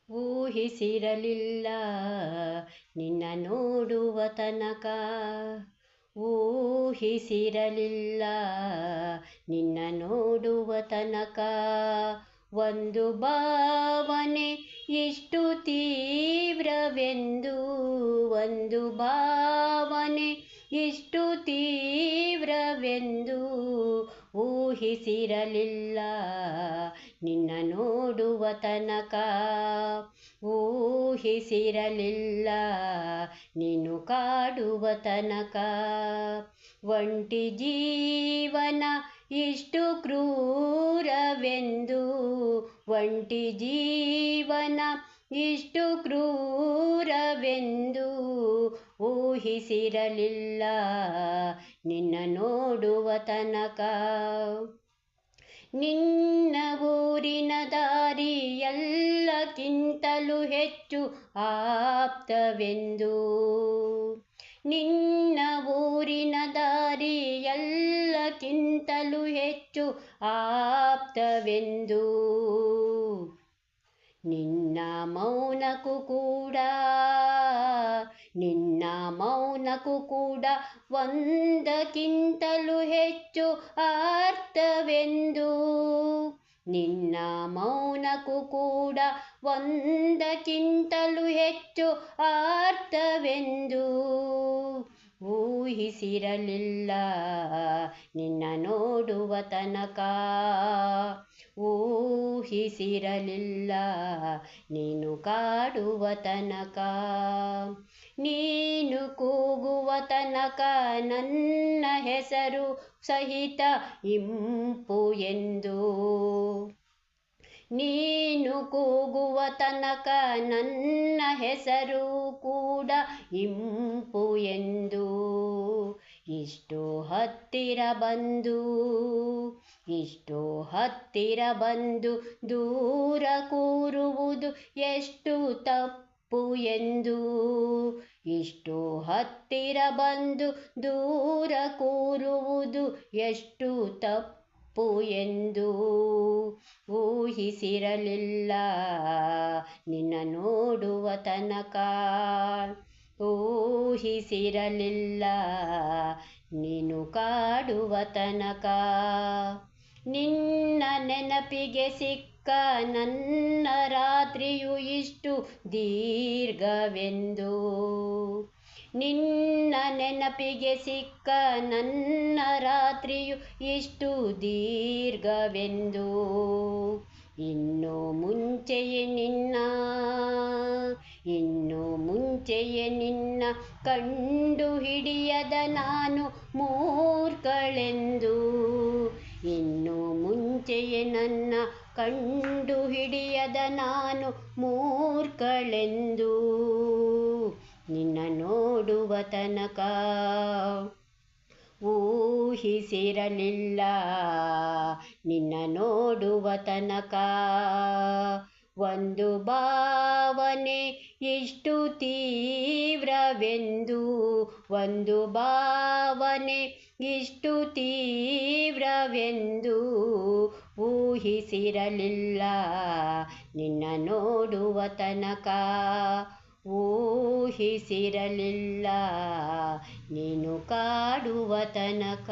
ಊಹಿಸಿರಲಿಲ್ಲ ನಿನ್ನ ನೋಡುವ ತನಕ, ಊಹಿಸಿರಲಿಲ್ಲ ನಿನ್ನ ನೋಡುವ ತನಕ. ಒಂದು ಭಾವನೆ ಇಷ್ಟು ತೀವ್ರವೆಂದು, ಒಂದು ಭಾವನೆ ಇಷ್ಟು ತೀವ್ರವೆಂದು ಊಹಿಸಿರಲಿಲ್ಲ ನಿನ್ನ ನೋಡುವ ತನಕ, ಊಹಿಸಿರಲಿಲ್ಲ ನೀನು ಕಾಡುವ ತನಕ. ಒಂಟಿ ಜೀವನ ಇಷ್ಟು ಕ್ರೂರವೆಂದು, ಒಂಟಿ ಜೀವನ ಇಷ್ಟು ಕ್ರೂರವೆಂದು ಊಹಿಸಿರಲಿಲ್ಲ ನಿನ್ನ ನೋಡುವ ತನಕ. ನಿನ್ನ ಊರಿನ ದಾರಿ ಎಲ್ಲಕ್ಕಿಂತಲೂ ಹೆಚ್ಚು ಆಪ್ತವೆಂದು, ನಿನ್ನ ಊರಿನ ದಾರಿ ಎಲ್ಲಕ್ಕಿಂತಲೂ ಹೆಚ್ಚು ಆಪ್ತವೆಂದು. ನಿನ್ನ ಮೌನಕ್ಕೂ ಕೂಡ, ನಿನ್ನ ಮೌನಕ್ಕೂ ಕೂಡ ಒಂದಕ್ಕಿಂತಲೂ ಹೆಚ್ಚು ಅರ್ಥವೆಂದು, ನಿನ್ನ ಮೌನಕ್ಕೂ ಕೂಡ ಒಂದಕ್ಕಿಂತಲೂ ಹೆಚ್ಚು ಅರ್ಥವೆಂದು ಊಹಿಸಿರಲಿಲ್ಲ ನಿನ್ನ ನೋಡುವ ತನಕ, ಊಹಿಸಿರಲಿಲ್ಲ ನೀನು ಕಾಡುವ ತನಕ. ನೀನು ಕೂಗುವ ತನಕ ನನ್ನ ಹೆಸರು ಸಹಿತ ಇಂಪು ಎಂದು, ನೀನು ಕೂಗುವ ತನಕ ನನ್ನ ಹೆಸರು ಕೂಡ ಇಂಪು ಎಂದು. ಇಷ್ಟು ಹತ್ತಿರ ಬಂದು, ಇಷ್ಟು ಹತ್ತಿರ ಬಂದು ದೂರ ಕೂರುವುದು ಎಷ್ಟು ತಪ್ಪು ಎಂದು, ಇಷ್ಟು ಹತ್ತಿರ ಬಂದು ದೂರ ಕೂರುವುದು ಎಷ್ಟು ತಪ್ಪು ಎಂದು ಊಹಿಸಿರಲಿಲ್ಲ ನಿನ್ನ ನೋಡುವ ತನಕ, ಊಹಿಸಿರಲಿಲ್ಲ ನೀನು ಕಾಡುವ ತನಕ. ನಿನ್ನ ನೆನಪಿಗೆ ಸಿಕ್ಕ ನನ್ನ ರಾತ್ರಿಯು ಇಷ್ಟು ದೀರ್ಘವೆಂದು, ನಿನ್ನ ನೆನಪಿಗೆ ಸಿಕ್ಕ ನನ್ನ ರಾತ್ರಿಯು ಇಷ್ಟು ದೀರ್ಘವೆಂದು. ಇನ್ನು ಮುಂಚೆಯೇ ನಿನ್ನ, ಇನ್ನು ಮುಂಚೆಯೇ ನಿನ್ನ ಕಂಡು ಹಿಡಿಯದ ನಾನು ಮೂರ್ಖಳೆಂದು, ಇನ್ನು ಮುಂಚೆಯೇ ನನ್ನ ಕಂಡು ಹಿಡಿಯದ ನಾನು ಮೂರ್ಖಳೆಂದು ನಿನ್ನ ನೋಡುವ ತನಕ ಊಹಿಸಿರಲಿಲ್ಲ ನಿನ್ನ ನೋಡುವ ತನಕ. ಒಂದು ಭಾವನೆ ಇಷ್ಟು ತೀವ್ರವೆಂದು, ಒಂದು ಭಾವನೆ ಇಷ್ಟು ತೀವ್ರವೆಂದು ಊಹಿಸಿರಲಿಲ್ಲ ನಿನ್ನ ನೋಡುವ ತನಕ, ಊಹಿಸಿರಲಿಲ್ಲ ನೀನು ಕಾಡುವ ತನಕ.